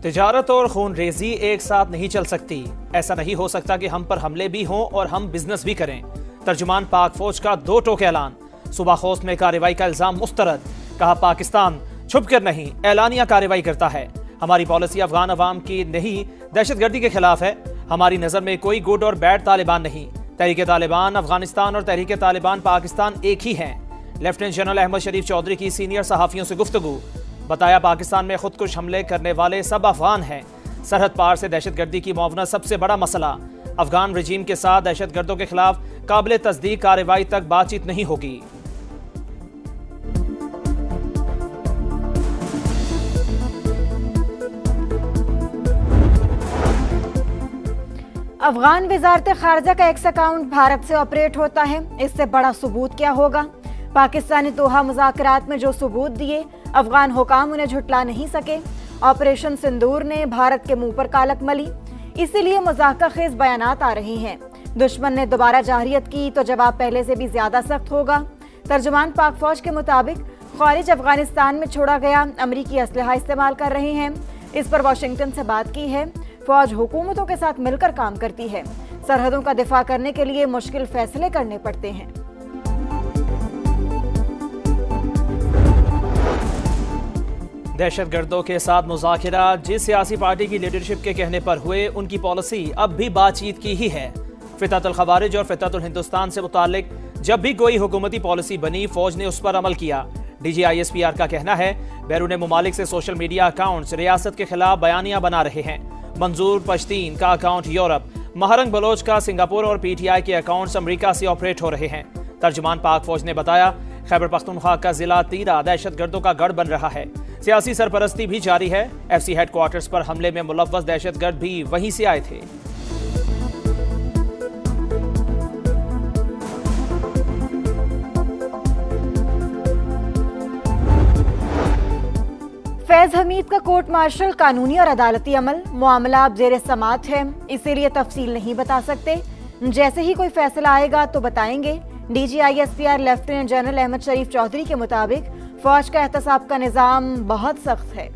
तिजारत और खून रेजी एक साथ नहीं चल सकती। ऐसा नहीं हो सकता कि हम पर हमले भी हों और हम बिजनेस भी करें। तर्जुमान पाक फौज का दो टोक ऐलान। सूबा खोस्त में कार्रवाई का इल्जाम मुस्तरद। कहा पाकिस्तान छुप कर नहीं एलानिया कार्रवाई करता है। हमारी पॉलिसी अफगान अवाम की नहीं दहशतगर्दी के खिलाफ है। हमारी नजर में कोई गुड और बैड तालिबान नहीं। तहरीक तालिबान अफगानिस्तान और तहरीक तालिबान पाकिस्तान एक ही हैं। लेफ्टिनेंट जनरल अहमद शरीफ चौधरी की सीनियर सहाफियों से गुफ्तगू। बताया पाकिस्तान में खुदकुश हमले करने वाले सब अफगान हैं। सरहद पार से दहशतगर्दी की मुआवनत सबसे बड़ा मसला। अफगान रजीम के साथ दहशतगर्दों के खिलाफ काबिल तस्दीक कार्रवाई तक बातचीत नहीं होगी। अफगान वजारत खारजा का एक्स अकाउंट भारत से ऑपरेट होता है। इससे बड़ा सबूत क्या होगा। पाकिस्तानी दोहा मुज़ाकरात में जो सबूत दिए अफगान हुकाम उन्हें झुटला नहीं सके। ऑपरेशन सिंदूर ने भारत के मुंह पर कालक मली, इसीलिए मजाका खेज बयानात आ रही हैं। दुश्मन ने दोबारा जाहिरियत की तो जवाब पहले से भी ज्यादा सख्त होगा। तर्जुमान पाक फौज के मुताबिक खारिज अफगानिस्तान में छोड़ा गया अमरीकी असलहा इस्तेमाल कर रहे हैं। इस पर वाशिंगटन से बात की है। फौज हुकूमतों के साथ मिलकर काम करती है। सरहदों का दिफा करने के लिए मुश्किल फैसले करने पड़ते हैं। दहशतगर्दों के साथ मुज़ाकरा जिस सियासी पार्टी की लीडरशिप के कहने पर हुए, उनकी पॉलिसी अब भी बातचीत की ही है। फितरतुल खवारिज और फितरतुल हिंदुस्तान से मुतालिक जब भी कोई हुकूमती पॉलिसी बनी, फौज ने उस पर अमल किया। DGISPR का कहना है बैरून मुमालिक से सोशल मीडिया अकाउंट्स रियासत के खिलाफ बयानियां बना रहे हैं। मंजूर पश्तीन का अकाउंट यूरोप, महरंग बलोच का सिंगापुर और PTI के अकाउंट्स अमेरिका से ऑपरेट हो रहे हैं। तर्जुमान पाक फौज ने बताया खैबर पख्तूनख्वा का जिला तीरा दहशतगर्दों का गढ़ बन रहा है। सियासी सरपरस्ती भी जारी है। FC हेडक्वार्टर्स पर हमले में मुलव्वस दहशतगर्द भी वहीं से आए थे। फैज हमीद का कोर्ट मार्शल कानूनी और अदालती अमल मामला अब जेर समात है, इसीलिए तफसील नहीं बता सकते। जैसे ही कोई फैसला आएगा तो बताएंगे। DGISPR लेफ्टिनेंट जनरल अहमद शरीफ चौधरी के मुताबिक फौज का एहतसाब का निजाम बहुत सख्त है।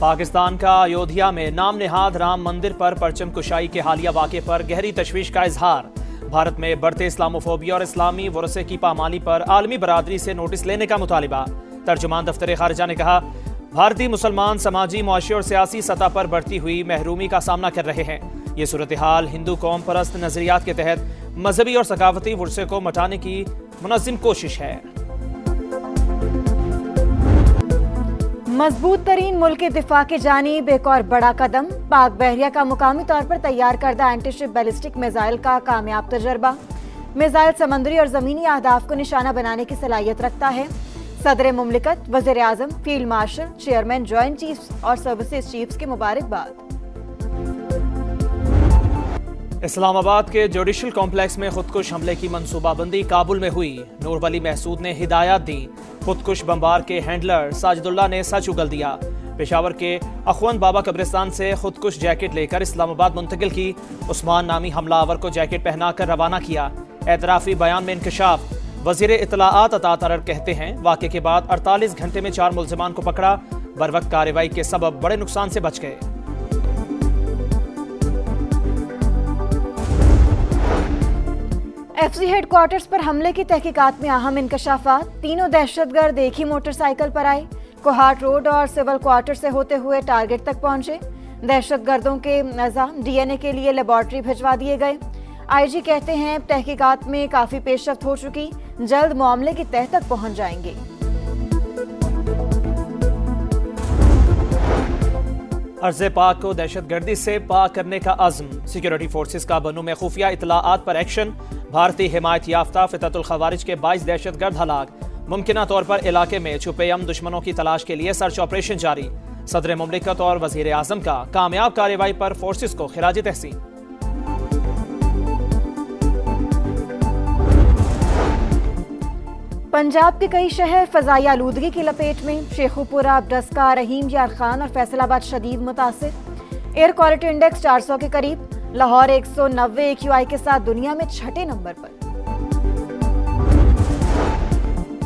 पाकिस्तान का अयोध्या में नाम निहाद राम मंदिर पर परचम कुशाई के हालिया वाक़े पर गहरी तशवीश का इजहार। भारत में बढ़ते इस्लामोफोबिया और इस्लामी वरसे की पामाली पर आलमी बरादरी से नोटिस लेने का मुतालिबा। तर्जुमान दफ्तर खारिजा ने कहा भारतीय मुसलमान समाजी, मुआशी और सियासी सतह पर बढ़ती हुई महरूमी का सामना कर रहे हैं। ये सूरत हाल हिंदू कौम परस्त नजरियात के तहत मजहबी और सकाफती वरसे को मिटाने की मुनज़्ज़िम कोशिश है। मजबूत तरीन मुल्क दिफा की जानिब एक और बड़ा कदम। पाक बहरिया का मुकामी तौर पर तैयार करदा एंटीशिप बैलिस्टिक मिसाइल का कामयाब तजर्बा। मिसाइल समंदरी और जमीनी अहदाफ को निशाना बनाने की सलाहियत रखता है। सदर मुमलिकत, वज़ीर आज़म, field marshal, chairman joint chiefs और सर्विसेज चीफ्स की मुबारकबाद। इस्लामाबाद के जुडिशल कॉम्प्लेक्स में खुदकुश हमले की मंसूबाबंदी काबुल में हुई। नूर वली महसूद ने हिदायत दी। खुदकुश बम्बार के हैंडलर साजिदुल्लाह ने सच उगल दिया। पेशावर के अखवंद बाबा कब्रिस्तान से खुदकुश जैकेट लेकर इस्लामाबाद मुंतकिल की। उस्मान नामी हमलावर को जैकेट पहनाकर रवाना किया। एतराफी बयान में इंकशाफ। वजीर इत्तलाआत अता तरर कहते हैं वाक़े के बाद 48 घंटे में 4 मुल्ज़िमान को पकड़ा। बरवक्त कार्रवाई के सबब बड़े नुकसान से बच गए। FC हेडक्वार्टर्स पर हमले की तहकीकात में अहम इंकशाफात। तीनों दहशतगर्द एक ही मोटरसाइकिल पर आए। कोहाट रोड और सिविल क्वार्टर से होते हुए टारगेट तक पहुंचे। दहशतगर्दों के अज़ा DNA के लिए लेबॉर्ट्री भिजवा दिए गए। IG कहते हैं तहकीकात में काफी पेशरफ्त हो चुकी, जल्द मामले की तह तक पहुंच जाएंगे। अर्ज़े पाक को दहशतगर्दी से पाक करने का अज़्म। सिक्योरिटी फोर्सेस का बनू में खुफिया इत्तलाआत पर एक्शन। भारतीय हिमायत याफ्ता फितरतुल खवारिज के 22 दहशतगर्द हलाक। मुमकिना तौर पर इलाके में छुपे दुश्मनों की तलाश के लिए सर्च ऑपरेशन जारी। सदर मुमलिकत और वज़ीर आज़म का कामयाब कार्रवाई पर फोर्सेस को खिराज तहसीन। पंजाब के कई शहर फजाई आलूदगी की लपेट में। शेखुपुरा, अबडस्का, रहीम यार खान और फैसलाबाद शदीद मुतासिर। एयर क्वालिटी इंडेक्स 400 के करीब। लाहौर 190 AQI के साथ दुनिया में 6ठे नंबर पर।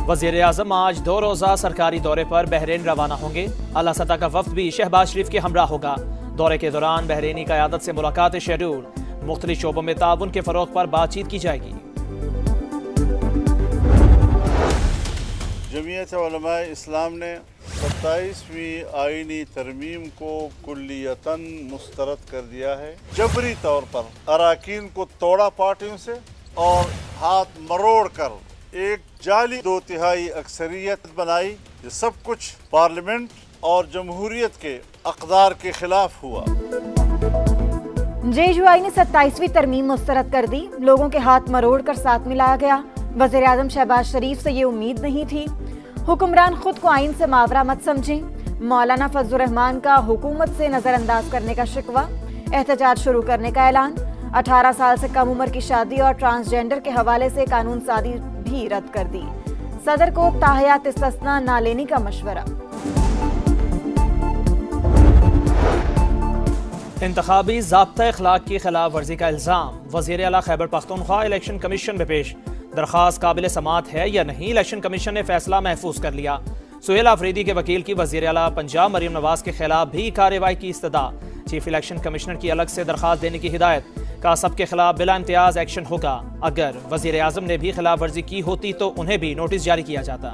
वज़ीर आज़म आज 2 रोज़ा सरकारी दौरे पर बहरीन रवाना होंगे। आला सतह का वफ्द भी शहबाज शरीफ के हमरा होगा। दौरे के दौरान बहरीनी क़यादत से मुलाकात शेड्यूल। मुख्तलिफ शोबों में ताउन के फ़रोग़ पर बातचीत की जाएगी। जमीयत उलमा इस्लाम ने 27वीं आईनी तरमीम को कुल्लियतन मुस्तरद कर दिया है। जबरी तौर पर अराकीन को तोड़ा पार्टियों से और हाथ मरोड़ कर एक जाली 2/3 अक्सरियत बनाई। ये सब कुछ पार्लियामेंट और जमहूरियत के अक़दार के खिलाफ हुआ। JUI ने 27वीं तरमीम मुस्तरद कर दी। लोगों के हाथ मरोड़ कर साथ मिलाया गया। वज़ीर आज़म शहबाज शरीफ से ये उम्मीद नहीं थी। हुक्मरान खुद को आइन से मावरा मत समझें। मौलाना फजलुर रहमान का हुकूमत से नजरअंदाज करने का शिकवा। एहतजाज शुरू करने का ऐलान। 18 साल से कम उम्र की शादी और ट्रांसजेंडर के हवाले से कानून साजी भी रद्द कर दी। सदर को ताहयात इस्तिस्ना ना लेने का मशवरा। इंतखाबी ज़ाब्ता अखलाक की खिलाफ वर्जी का इल्ज़ाम वज़ीर आला खैबर पख्तूनख्वा इलेक्शन कमीशन में पेश। दरख्वास्त काबिल समात है या नहीं, इलेक्शन कमीशन ने फैसला महफूज कर लिया। सुहेल आफरीदी के वकील की वज़ीर आला पंजाब मरीम नवाज के खिलाफ भी कार्रवाई की इस्तदा। चीफ इलेक्शन कमिश्नर की अलग से दरख्वास्त देने की हिदायत। का सबके खिलाफ बिला इम्तियाज एक्शन होगा। अगर वज़ीर आज़म ने भी खिलाफ वर्जी की होती तो उन्हें भी नोटिस जारी किया जाता।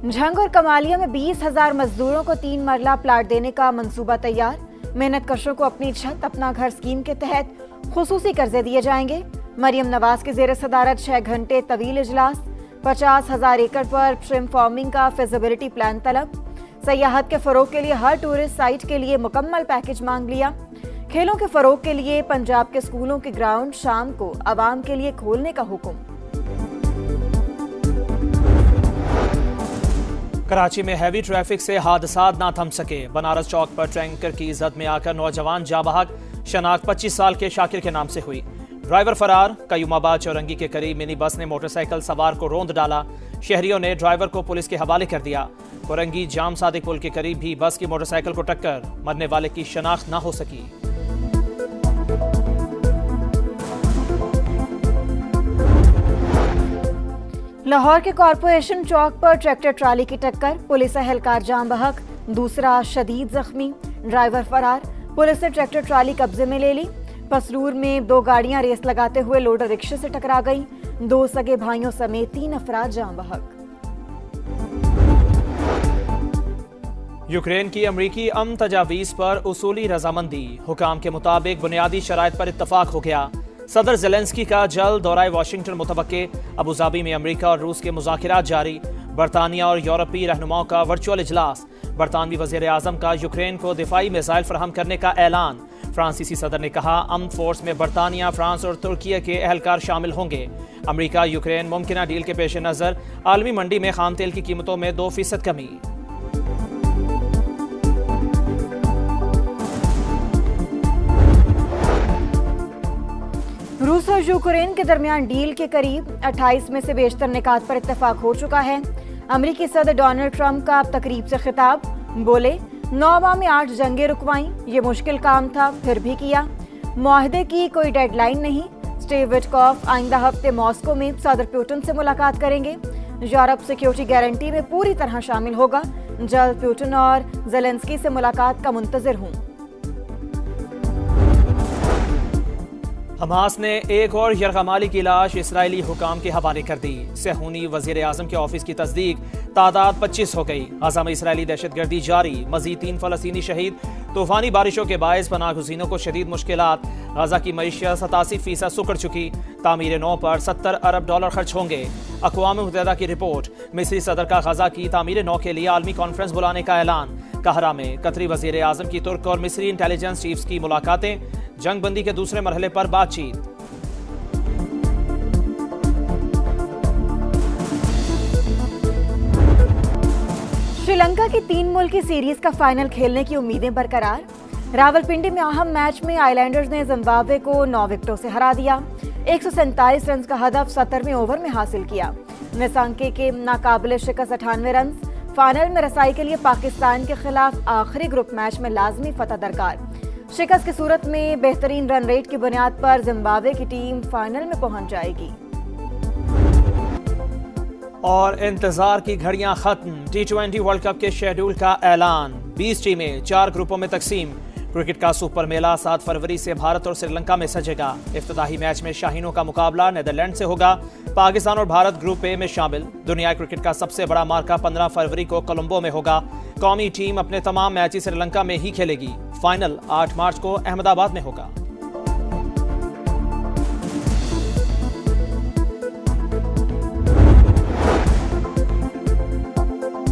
झंग और कमालिया में 20,000 मजदूरों को 3 मरला प्लाट देने का मंसूबा तैयार। मेहनत कशों को अपनी छत अपना घर स्कीम के तहत खुसूसी कर्जे दिए जाएंगे। मरियम नवाज के जेर सदारत 6 घंटे तवील इजलास। 50,000 एकड़ पर श्रिम्प फार्मिंग का फिजिबिलिटी प्लान तलब। सयाहत के फरोग के लिए हर टूरिस्ट साइट के लिए मुकम्मल पैकेज मांग लिया। खेलों के फरोग के लिए पंजाब के स्कूलों के ग्राउंड शाम को आवाम के लिए खोलने का हुक्म। कराची में हैवी ट्रैफिक से हादसात ना थम सके। बनारस चौक पर टैंकर की जद में आकर नौजवान जाँ बहक। शनाख्त 25 साल के शाकिर के नाम से हुई। ड्राइवर फरार। कयूमाबाद चौरंगी के करीब मिनी बस ने मोटरसाइकिल सवार को रौंद डाला। शहरियों ने ड्राइवर को पुलिस के हवाले कर दिया। कोरंगी जाम सादिक पुल के करीब भी बस की मोटरसाइकिल को टक्कर। मरने वाले की शनाख्त ना हो सकी। लाहौर के कॉरपोरेशन चौक पर ट्रैक्टर ट्राली की टक्कर। पुलिस एहलकार जाम बहक, दूसरा शदीद जख्मी। ड्राइवर फरार। पुलिस ने ट्रैक्टर ट्राली कब्जे में ले ली। पसरूर में 2 गाड़ियां रेस लगाते हुए लोडर रिक्शे से टकरा गई। 2 सगे भाइयों समेत 3 अफराद जाम बहक। यूक्रेन की अमरीकी अमन तजावीज़ पर उसूली रजामंदी। हुकाम के मुताबिक बुनियादी शराइत पर इत्तफाक हो गया। सदर ज़ेलेंस्की का जल्द दौरा वाशिंगटन मुतवक्के। अबूधाबी में अमरीका और रूस के मुज़ाकिरात जारी। बरतानिया और यूरोपीय रहनुमाओं का वर्चुअल इजलास। बरतानवी वज़ीर आज़म का यूक्रेन को दिफाई मिसाइल फराहम करने का ऐलान। फ्रांसीसी सदर ने कहा अमन फोर्स में बरतानिया, फ्रांस और तुर्की के एहलकार शामिल होंगे। अमरीका यूक्रेन मुमकिना डील के पेश नज़र आलमी मंडी में खाम तेल की कीमतों में 2% कमी। रूस और यूक्रेन के दरमियान डील के करीब 28 में से बेशतर निकात पर इत्तेफाक हो चुका है। अमरीकी सदर डोनाल्ड ट्रंप का तकरीब से खिताब। बोले 9 माह में 8 जंगें रुकवाईं। ये मुश्किल काम था, फिर भी किया। मुआहदे की कोई डेडलाइन नहीं। स्टीव विटकॉफ आइंदा हफ्ते मॉस्को में सदर पुतिन से मुलाकात करेंगे। यूरोप सिक्योरिटी गारंटी में पूरी तरह शामिल होगा। जल्द पुतिन और ज़ेलेंस्की से मुलाकात का मुंतज़िर हूँ। हमास ने एक और यरगमाली की लाश इसराइली हुकाम के हवाले कर दी। सेहूनी वज़ीर आज़म के ऑफिस की तस्दीक। तादाद 25 हो गई। गाज़ा में इसराइली दहशतगर्दी जारी। मज़ीद 3 फ़लस्तीनी शहीद। तूफ़ानी बारिशों के बायस पनाह गुज़ीनों को शदीद मुश्किलात। गाज़ा की मईशत 87% सुकड़ चुकी। तामीर नौ पर $70 अरब खर्च होंगे। अक़वाम मुत्तहिदा की रिपोर्ट। मिस्री सदर का गाज़ा की तामीर नौ के लिए आलमी कॉन्फ्रेंस बुलाने का ऐलान। कहरा में कतरी वज़ीर आज़म की तुर्क और मिस्री इंटेलिजेंस चीफ्स की मुलाकातें। जंग बंदी के दूसरे मरहले पर बातचीत। श्रीलंका की 3 मुल्की सीरीज का फाइनल खेलने की उम्मीदें बरकरार। रावलपिंडी में अहम मैच में आइलैंडर्स ने जिम्बाब्वे को 9 विकेटों से हरा दिया। 147 रन का हदफ 17वें ओवर में हासिल किया। निसांके के नाकाबिले शिकस्त 98 रन। फाइनल में रसाई के लिए पाकिस्तान के खिलाफ आखिरी ग्रुप मैच में लाजमी फतह दरकार। शिकस्त की सूरत में बेहतरीन रन रेट की बुनियाद पर जिम्बाब्वे की टीम फाइनल में पहुंच जाएगी। और इंतजार की घड़ियां खत्म। T20 वर्ल्ड कप के शेड्यूल का ऐलान। 20 टीमें 4 ग्रुपों में तकसीम। क्रिकेट का सुपर मेला 7 फरवरी से भारत और श्रीलंका में सजेगा। इफ्तिताही मैच में शाहीनों का मुकाबला नीदरलैंड से होगा। पाकिस्तान और भारत ग्रुप ए में शामिल। दुनिया क्रिकेट का सबसे बड़ा मार्का 15 फरवरी को कोलंबो में होगा। कौमी टीम अपने तमाम मैच श्रीलंका में ही खेलेगी। फाइनल 8 मार्च को अहमदाबाद में होगा।